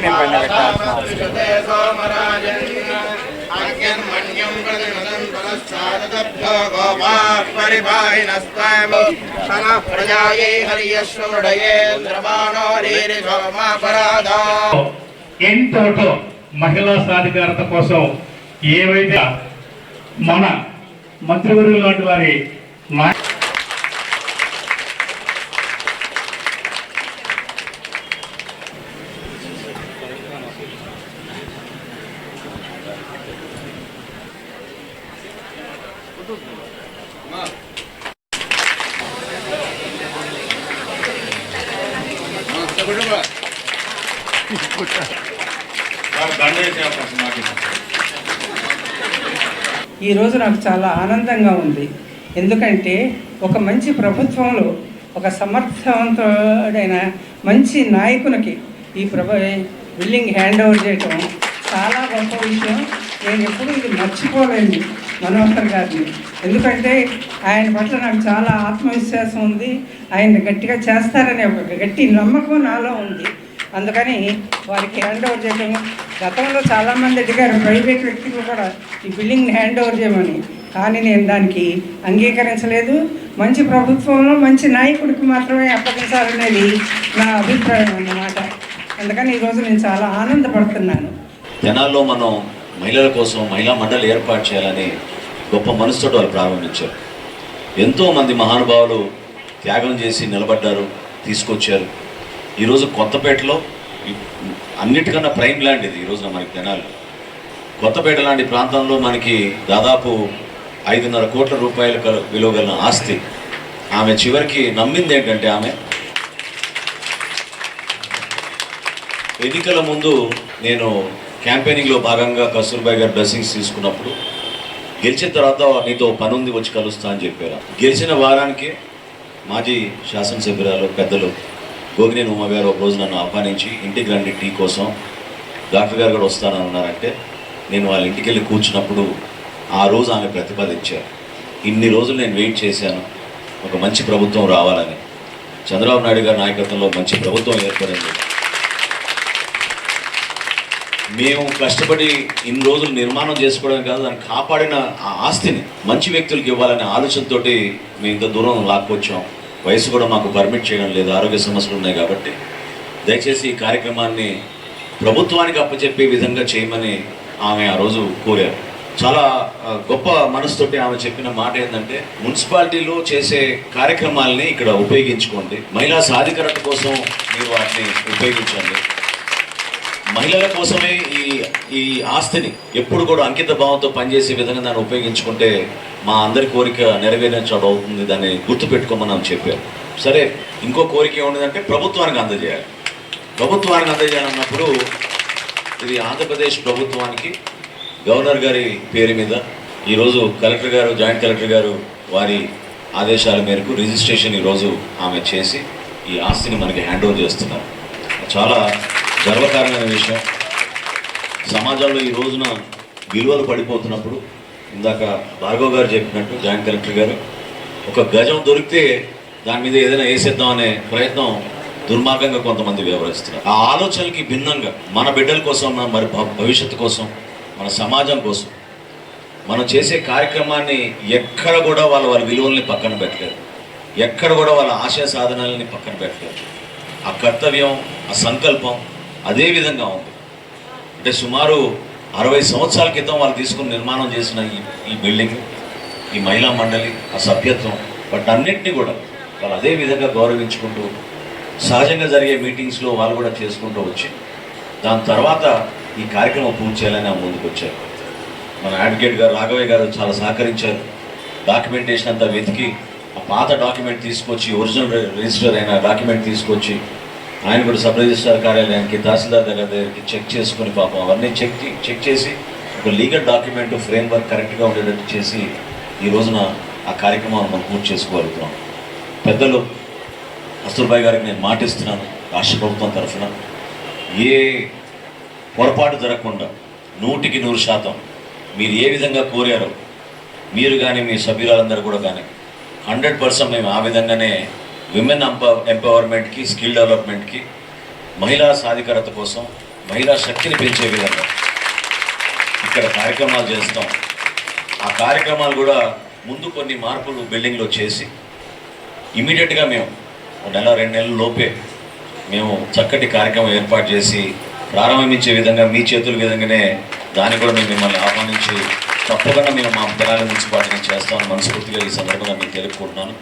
నేను ఇబ్బంది పెట్టాల్సిన ఎంతో మహిళా సాధికారత కోసం ఏవైతే మన మంత్రివర్యులు లాంటి వారి ఈరోజు నాకు చాలా ఆనందంగా ఉంది. ఎందుకంటే ఒక మంచి ప్రభుత్వంలో ఒక సమర్థవంతుడైన మంచి నాయకునికి ఈ బిల్డింగ్ హ్యాండ్ ఓవర్ చేయటం చాలా గొప్ప విషయం. నేను ఎప్పుడూ ఇది మర్చిపోలేను మనోహర్ గారిని. ఎందుకంటే ఆయన పట్ల నాకు చాలా ఆత్మవిశ్వాసం ఉంది. ఆయన గట్టిగా చేస్తారనే ఒక గట్టి నమ్మకం నాలో ఉంది. అందుకని వారికి హ్యాండ్ ఓవర్ చేయడం, గతంలో చాలామంది అడిగారు ప్రైవేట్ వ్యక్తులు కూడా ఈ బిల్డింగ్ని హ్యాండ్ ఓవర్ చేయమని, కానీ నేను దానికి అంగీకరించలేదు. మంచి ప్రభుత్వంలో మంచి నాయకుడికి మాత్రమే అప్పగించాలనేది నా అభిప్రాయం అన్నమాట. అందుకని ఈరోజు నేను చాలా ఆనందపడుతున్నాను. జనాల్లో మనం మహిళల కోసం మహిళా మండలి ఏర్పాటు చేయాలని గొప్ప మనసుతో వాళ్ళు ప్రారంభించారు. ఎంతోమంది మహానుభావులు త్యాగం చేసి నిలబడ్డారు, తీసుకొచ్చారు. ఈరోజు కొత్తపేటలో అన్నిటికన్నా ప్రైమ్ ల్యాండ్ ఇది. ఈరోజున మనకి జనాలు కొత్తపేట లాంటి ప్రాంతంలో మనకి దాదాపు 5.5 కోట్ల రూపాయల విలువ గల ఆస్తి. ఆమె చివరికి నమ్మింది ఏంటంటే, ఆమె ఎన్నికల ముందు నేను క్యాంపెయినింగ్లో భాగంగా కస్తూర్బాయ్ గారు బ్లెస్సింగ్స్ తీసుకున్నప్పుడు, గెలిచిన తర్వాత నీతో పని ఉంది వచ్చి కలుస్తా అని చెప్పారు. గెలిచిన వారానికి మాజీ శాసనసభ్యురాలు పెద్దలు గోగినేని ఉమ గారు ఒక రోజు నన్ను ఆహ్వానించి ఇంటికి రండి టీ కోసం, డాక్టర్ గారు కూడా వస్తానని అన్నారంటే, నేను వాళ్ళ ఇంటికి వెళ్ళి కూర్చున్నప్పుడు ఆ రోజు ఆమె ప్రతిపాదించారు. ఇన్ని రోజులు నేను వెయిట్ చేశాను ఒక మంచి ప్రభుత్వం రావాలని. చంద్రబాబు నాయుడు గారి నాయకత్వంలో మంచి ప్రభుత్వం ఏర్పడింది. మేము కష్టపడి ఇన్ని రోజులు నిర్మాణం చేసుకోవడం కాదు, దాన్ని కాపాడిన ఆ ఆస్తిని మంచి వ్యక్తులకు ఇవ్వాలనే ఆలోచనతో మేము ఇంత దూరం లాక్కొచ్చాం. వయసు కూడా మాకు పర్మిట్ చేయడం లేదు, ఆరోగ్య సమస్యలు ఉన్నాయి కాబట్టి దయచేసి ఈ కార్యక్రమాన్ని ప్రభుత్వానికి అప్పచెప్పే విధంగా చేయమని ఆమె ఆ రోజు కోరారు. చాలా గొప్ప మనసుతోటి ఆమె చెప్పిన మాట ఏంటంటే, మున్సిపాలిటీలో చేసే కార్యక్రమాలని ఇక్కడ ఉపయోగించుకోండి, మహిళా సాధికారత కోసం మీరు వాటిని ఉపయోగించండి, మహిళల కోసమే ఈ ఆస్తిని ఎప్పుడు కూడా అంకిత భావంతో పనిచేసే విధంగా దాన్ని ఉపయోగించుకుంటే మా అందరి కోరిక నెరవేర్చడం అవుతుంది, దాన్ని గుర్తుపెట్టుకోమని చెప్పారు. సరే, ఇంకో కోరిక ఏముండదంటే ప్రభుత్వానికి అందజేయాలి. ప్రభుత్వానికి అందజేయాలన్నప్పుడు ఇది ఆంధ్రప్రదేశ్ ప్రభుత్వానికి గవర్నర్ గారి పేరు మీద ఈరోజు కలెక్టర్ గారు, జాయింట్ కలెక్టర్ గారు వారి ఆదేశాల మేరకు రిజిస్ట్రేషన్ ఈరోజు ఆమె చేసి ఈ ఆస్తిని మనకి హ్యాండ్ ఓవర్ చేస్తున్నారు. చాలా గర్వకారణమైన విషయం. సమాజంలో ఈ రోజున విలువలు పడిపోతున్నప్పుడు, ఇందాక భార్గవ్ గారు చెప్పినట్టు జాయింట్ కలెక్టర్ గారు, ఒక గజం దొరికితే దాని మీద ఏదైనా వేసేద్దాం అనే ప్రయత్నం దుర్మార్గంగా కొంతమంది వ్యవహరిస్తున్నారు. ఆ ఆలోచనలకి భిన్నంగా మన బిడ్డల కోసం, మరి భవిష్యత్తు కోసం, మన సమాజం కోసం మనం చేసే కార్యక్రమాన్ని ఎక్కడ కూడా వాళ్ళ విలువల్ని పక్కన పెట్టలేదు, ఎక్కడ కూడా వాళ్ళ ఆశయ సాధనాలని పక్కన పెట్టలేదు. ఆ కర్తవ్యం, ఆ సంకల్పం అదే విధంగా ఉంది. అంటే సుమారు 60 సంవత్సరాల క్రితం వాళ్ళు తీసుకుని నిర్మాణం చేసిన ఈ బిల్డింగ్, ఈ మహిళా మండలి, ఆ సభ్యత్వం, వాటన్నిటినీ కూడా వాళ్ళు అదే విధంగా గౌరవించుకుంటూ సహజంగా జరిగే మీటింగ్స్లో వాళ్ళు కూడా చేసుకుంటూ వచ్చి దాని తర్వాత ఈ కార్యక్రమం పూర్తి చేయాలని ముందుకు వచ్చారు. మన అడ్వకేట్ గారు రాఘవయ్య గారు చాలా సహకరించారు. డాక్యుమెంటేషన్ అంతా వెతికి ఆ పాత డాక్యుమెంట్ తీసుకొచ్చి, ఒరిజినల్ రిజిస్టర్ అయిన డాక్యుమెంట్ తీసుకొచ్చి ఆయన కూడా సబ్ రిజిస్ట్రార్ కార్యాలయానికి, తహసీల్దార్ దగ్గరికి చెక్ చేసుకుని పాపం అవన్నీ చెక్ చేసి ఒక లీగల్ డాక్యుమెంట్ ఫ్రేమ్వర్క్ కరెక్ట్గా ఉండేటట్టు చేసి ఈ రోజున ఆ కార్యక్రమాన్ని మనం పూర్తి చేసుకోగలుగుతున్నాం. పెద్దలు కస్తూర్బాయ్ గారికి నేను మాటిస్తున్నాను, రాష్ట్ర ప్రభుత్వం తరఫున ఏ పొరపాటు జరగకుండా 100కి 100% మీరు ఏ విధంగా కోరారో మీరు కానీ మీ సభ్యులందరూ కూడా కానీ 100% మేము ఆ విధంగానే విమెన్ ఎంపవర్మెంట్కి, స్కిల్ డెవలప్మెంట్కి, మహిళా సాధికారత కోసం మహిళా శక్తిని పెంచే విధంగా ఇక్కడ కార్యక్రమాలు చేస్తాం. ఆ కార్యక్రమాలు కూడా ముందు కొన్ని మార్పులు బిల్డింగ్లో చేసి ఇమీడియట్గా మేము 1-2 నెలల లోపే మేము చక్కటి కార్యక్రమం ఏర్పాటు చేసి ప్రారంభించే విధంగా మీ చేతుల విధంగానే దాన్ని కూడా మేము మిమ్మల్ని ఆహ్వానించి తప్పకుండా మేము మా తెనాలి మున్సిపాలిటీని చేస్తామని మనస్ఫూర్తిగా ఈ సందర్భంగా మీకు తెలుపుకుంటున్నాను.